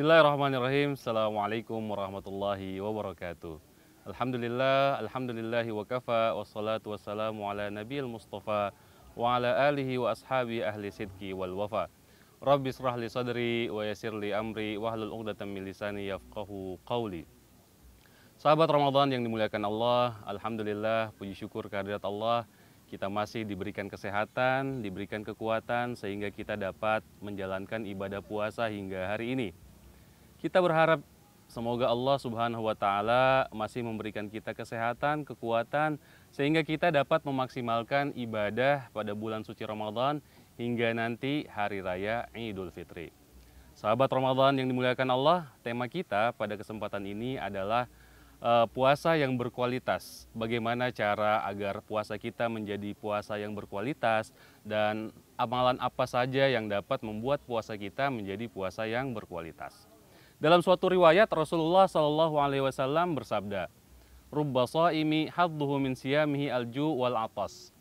Bismillahirrahmanirrahim. Assalamualaikum warahmatullahi wabarakatuh. Alhamdulillahi wa kafa, wassalatu wassalamu ala nabiyil mustafa, wa ala alihi wa ashabi ahli sidki wal wafa. Rabbi israh li sadri, wa yassir li amri, wahlul 'uqdatam min lisani yafqahu qawli. Sahabat Ramadan yang dimuliakan Allah, Alhamdulillah, puji syukur kehadirat Allah, kita masih diberikan kesehatan, diberikan kekuatan, sehingga kita dapat menjalankan ibadah puasa hingga hari ini. Kita berharap semoga Allah Subhanahu wa Ta'ala masih memberikan kita kesehatan, kekuatan, sehingga kita dapat memaksimalkan ibadah pada bulan suci Ramadan hingga nanti hari raya Idul Fitri. Sahabat Ramadan yang dimuliakan Allah, tema kita pada kesempatan ini adalah puasa yang berkualitas. Bagaimana cara agar puasa kita menjadi puasa yang berkualitas dan amalan apa saja yang dapat membuat puasa kita menjadi puasa yang berkualitas. Dalam suatu riwayat Rasulullah SAW bersabda, "Rubba shaimi hadduhu min siyamihi alju wal atas."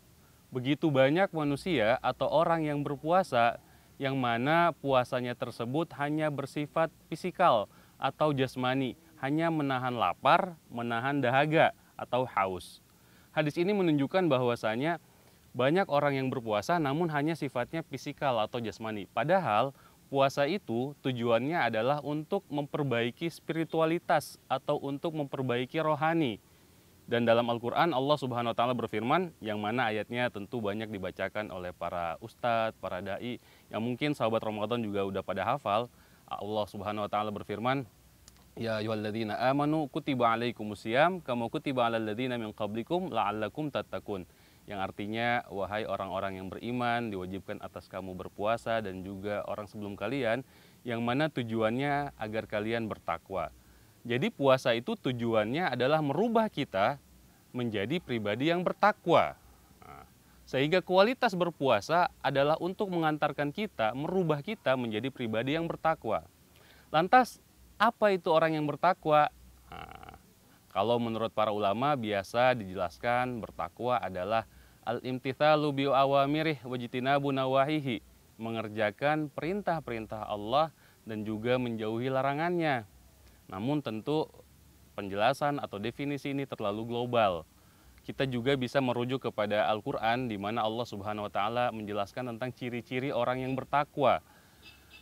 Begitu banyak manusia atau orang yang berpuasa yang mana puasanya tersebut hanya bersifat fisikal atau jasmani, hanya menahan lapar, menahan dahaga atau haus. Hadis ini menunjukkan bahwasanya banyak orang yang berpuasa namun hanya sifatnya fisikal atau jasmani. Padahal puasa itu tujuannya adalah untuk memperbaiki spiritualitas atau untuk memperbaiki rohani. Dan dalam Al-Quran Allah Subhanahu wa Ta'ala berfirman, yang mana ayatnya tentu banyak dibacakan oleh para ustadz, para da'i, yang mungkin sahabat Ramadan juga udah pada hafal. Allah Subhanahu wa Ta'ala berfirman, "Ya ayyuhalladzina amanu kutiba alaikumusiyam kama kutiba alal ladzina min qablikum la'allakum tattaqun." Yang artinya, wahai orang-orang yang beriman, diwajibkan atas kamu berpuasa dan juga orang sebelum kalian, yang mana tujuannya agar kalian bertakwa. Jadi puasa itu tujuannya adalah merubah kita menjadi pribadi yang bertakwa. Sehingga kualitas berpuasa adalah untuk mengantarkan kita, merubah kita menjadi pribadi yang bertakwa. Lantas, apa itu orang yang bertakwa? Kalau menurut para ulama biasa dijelaskan bertakwa adalah al-imtithalu bi awamirih wajtinabu nawahihi, mengerjakan perintah-perintah Allah dan juga menjauhi larangannya. Namun tentu penjelasan atau definisi ini terlalu global. Kita juga bisa merujuk kepada Al-Quran di mana Allah Subhanahu wa Ta'ala menjelaskan tentang ciri-ciri orang yang bertakwa.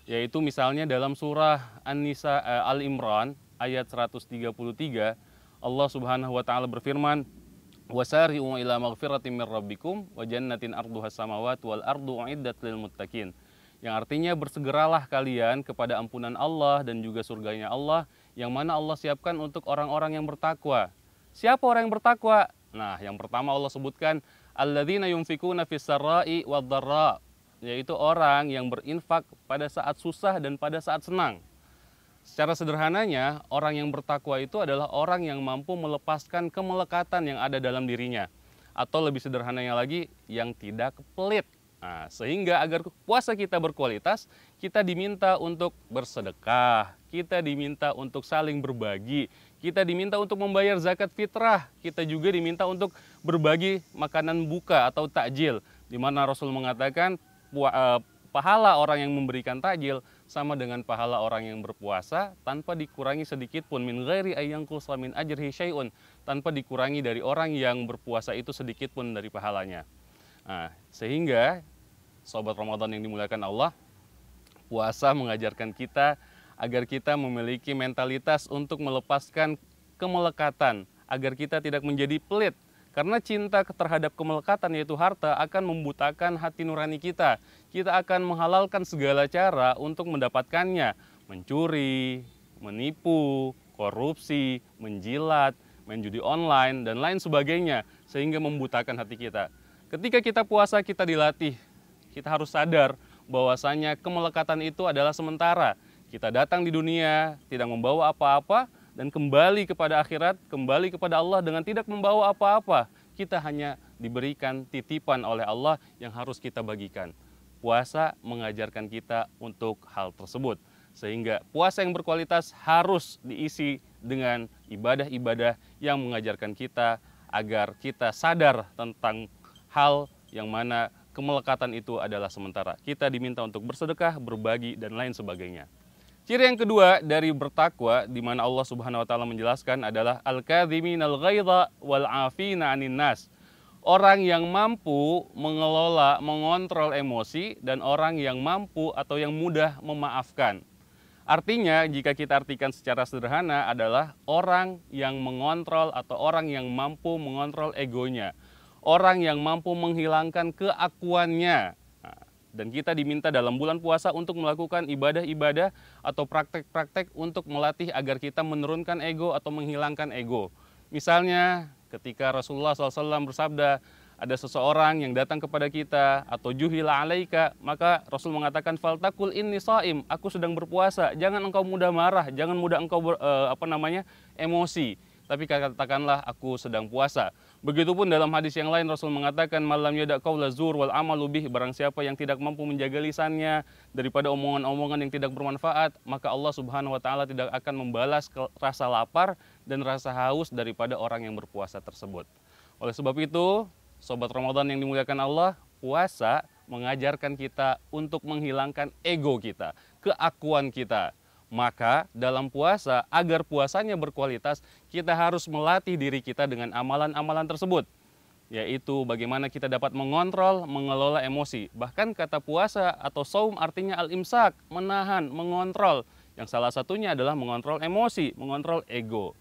Yaitu misalnya dalam surah An-Nisa Al-Imran ayat 133, Allah Subhanahu wa Ta'ala berfirman, "Wasari'u ila maghfiratin mir rabbikum wa jannatin arduhas samawati wal ardu uiddat lil muttaqin." Yang artinya bersegeralah kalian kepada ampunan Allah dan juga surganya Allah yang mana Allah siapkan untuk orang-orang yang bertakwa. Siapa orang yang bertakwa? Nah, yang pertama Allah sebutkan alladzina yunfikuna fis sarai wad dharra, yaitu orang yang berinfak pada saat susah dan pada saat senang. Secara sederhananya, orang yang bertakwa itu adalah orang yang mampu melepaskan kemelekatan yang ada dalam dirinya. Atau lebih sederhananya lagi, yang tidak pelit. Nah, sehingga agar puasa kita berkualitas, kita diminta untuk bersedekah, kita diminta untuk saling berbagi, kita diminta untuk membayar zakat fitrah, kita juga diminta untuk berbagi makanan buka atau takjil. Di mana Rasul mengatakan, pahala orang yang memberikan takjil sama dengan pahala orang yang berpuasa tanpa dikurangi sedikit pun, min ghairi ayyanqusa min ajrihi syai'un, tanpa dikurangi dari orang yang berpuasa itu sedikit pun dari pahalanya. Nah, sehingga sobat Ramadan yang dimuliakan Allah, puasa mengajarkan kita agar kita memiliki mentalitas untuk melepaskan kemelekatan, agar kita tidak menjadi pelit. Karena cinta terhadap kemelekatan yaitu harta akan membutakan hati nurani kita. Kita akan menghalalkan segala cara untuk mendapatkannya. Mencuri, menipu, korupsi, menjilat, main judi online, dan lain sebagainya. Sehingga membutakan hati kita. Ketika kita puasa, kita dilatih. Kita harus sadar bahwasanya kemelekatan itu adalah sementara. Kita datang di dunia, tidak membawa apa-apa, dan kembali kepada akhirat, kembali kepada Allah dengan tidak membawa apa-apa. Kita hanya diberikan titipan oleh Allah yang harus kita bagikan. Puasa mengajarkan kita untuk hal tersebut. Sehingga puasa yang berkualitas harus diisi dengan ibadah-ibadah yang mengajarkan kita agar kita sadar tentang hal yang mana kemelekatan itu adalah sementara. Kita diminta untuk bersedekah, berbagi, dan lain sebagainya. Ciri yang kedua dari bertakwa, di mana Allah Subhanahu wa taala menjelaskan adalah al-kadhiminal ghaidha wal 'afina 'anil nas. Orang yang mampu mengelola, mengontrol emosi, dan orang yang mampu atau yang mudah memaafkan. Artinya, jika kita artikan secara sederhana adalah orang yang mengontrol atau orang yang mampu mengontrol egonya. Orang yang mampu menghilangkan keakuannya. Nah, dan kita diminta dalam bulan puasa untuk melakukan ibadah-ibadah atau praktek-praktek untuk melatih agar kita menurunkan ego atau menghilangkan ego. Misalnya, ketika Rasulullah SAW bersabda, ada seseorang yang datang kepada kita atau juhila alaika, maka Rasul mengatakan faltakul inni shaim, aku sedang berpuasa. Jangan engkau mudah marah, jangan mudah engkau emosi, tapi katakanlah aku sedang puasa. Begitupun dalam hadis yang lain Rasul mengatakan malam yada qaula zur wal amalu bih, barang siapa yang tidak mampu menjaga lisannya daripada omongan-omongan yang tidak bermanfaat, maka Allah Subhanahu wa taala tidak akan membalas rasa lapar dan rasa haus daripada orang yang berpuasa tersebut. Oleh sebab itu, Sobat Ramadan yang dimuliakan Allah, puasa mengajarkan kita untuk menghilangkan ego kita, keakuan kita. Maka dalam puasa, agar puasanya berkualitas, kita harus melatih diri kita dengan amalan-amalan tersebut. Yaitu bagaimana kita dapat mengontrol, mengelola emosi. Bahkan kata puasa atau saum artinya al-imsak, menahan, mengontrol. Yang salah satunya adalah mengontrol emosi, mengontrol ego.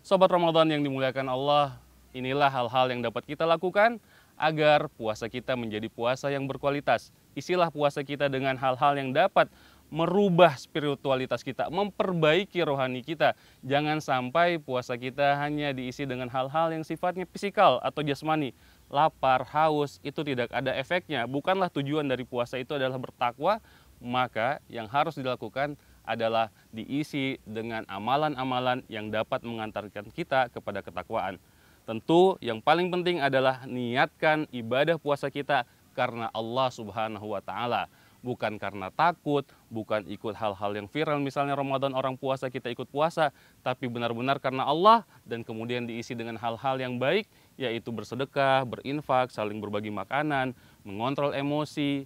Sobat Ramadan yang dimuliakan Allah, inilah hal-hal yang dapat kita lakukan agar puasa kita menjadi puasa yang berkualitas. Isilah puasa kita dengan hal-hal yang dapat merubah spiritualitas kita, memperbaiki rohani kita. Jangan sampai puasa kita hanya diisi dengan hal-hal yang sifatnya fisikal atau jasmani. Lapar, haus, itu tidak ada efeknya. Bukanlah tujuan dari puasa itu adalah bertakwa, maka yang harus dilakukan adalah diisi dengan amalan-amalan yang dapat mengantarkan kita kepada ketakwaan. Tentu yang paling penting adalah niatkan ibadah puasa kita karena Allah Subhanahu wa taala, bukan karena takut, bukan ikut hal-hal yang viral misalnya Ramadan orang puasa kita ikut puasa, tapi benar-benar karena Allah dan kemudian diisi dengan hal-hal yang baik, yaitu bersedekah, berinfak, saling berbagi makanan, mengontrol emosi,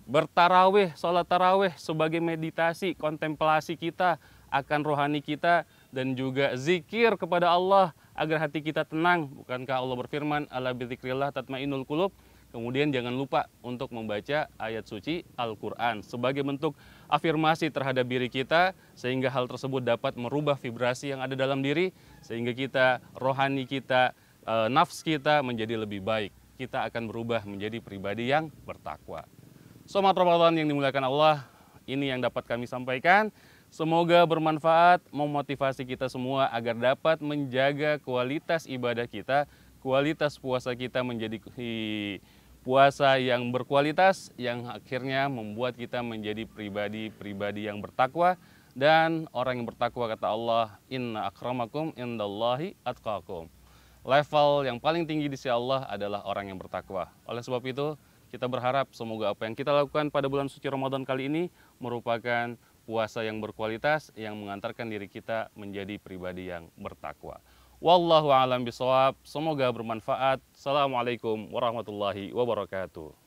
bertarawih, sholat tarawih sebagai meditasi, kontemplasi kita akan rohani kita, dan juga zikir kepada Allah agar hati kita tenang. Bukankah Allah berfirman, ala bidzikrillah tatmainnul qulub? Kemudian jangan lupa untuk membaca ayat suci Al-Quran sebagai bentuk afirmasi terhadap diri kita, sehingga hal tersebut dapat merubah vibrasi yang ada dalam diri, sehingga kita, rohani kita, nafs kita menjadi lebih baik. Kita akan berubah menjadi pribadi yang bertakwa. Sobat Ramadan yang dimuliakan Allah, ini yang dapat kami sampaikan. Semoga bermanfaat, memotivasi kita semua agar dapat menjaga kualitas ibadah kita, kualitas puasa kita menjadi puasa yang berkualitas, yang akhirnya membuat kita menjadi pribadi-pribadi yang bertakwa. Dan orang yang bertakwa, kata Allah, inna akramakum indallahi atqakum. Level yang paling tinggi di sisi Allah adalah orang yang bertakwa. Oleh sebab itu, kita berharap semoga apa yang kita lakukan pada bulan suci Ramadan kali ini merupakan puasa yang berkualitas yang mengantarkan diri kita menjadi pribadi yang bertakwa. Wallahu a'lam bishawab. Semoga bermanfaat. Assalamualaikum warahmatullahi wabarakatuh.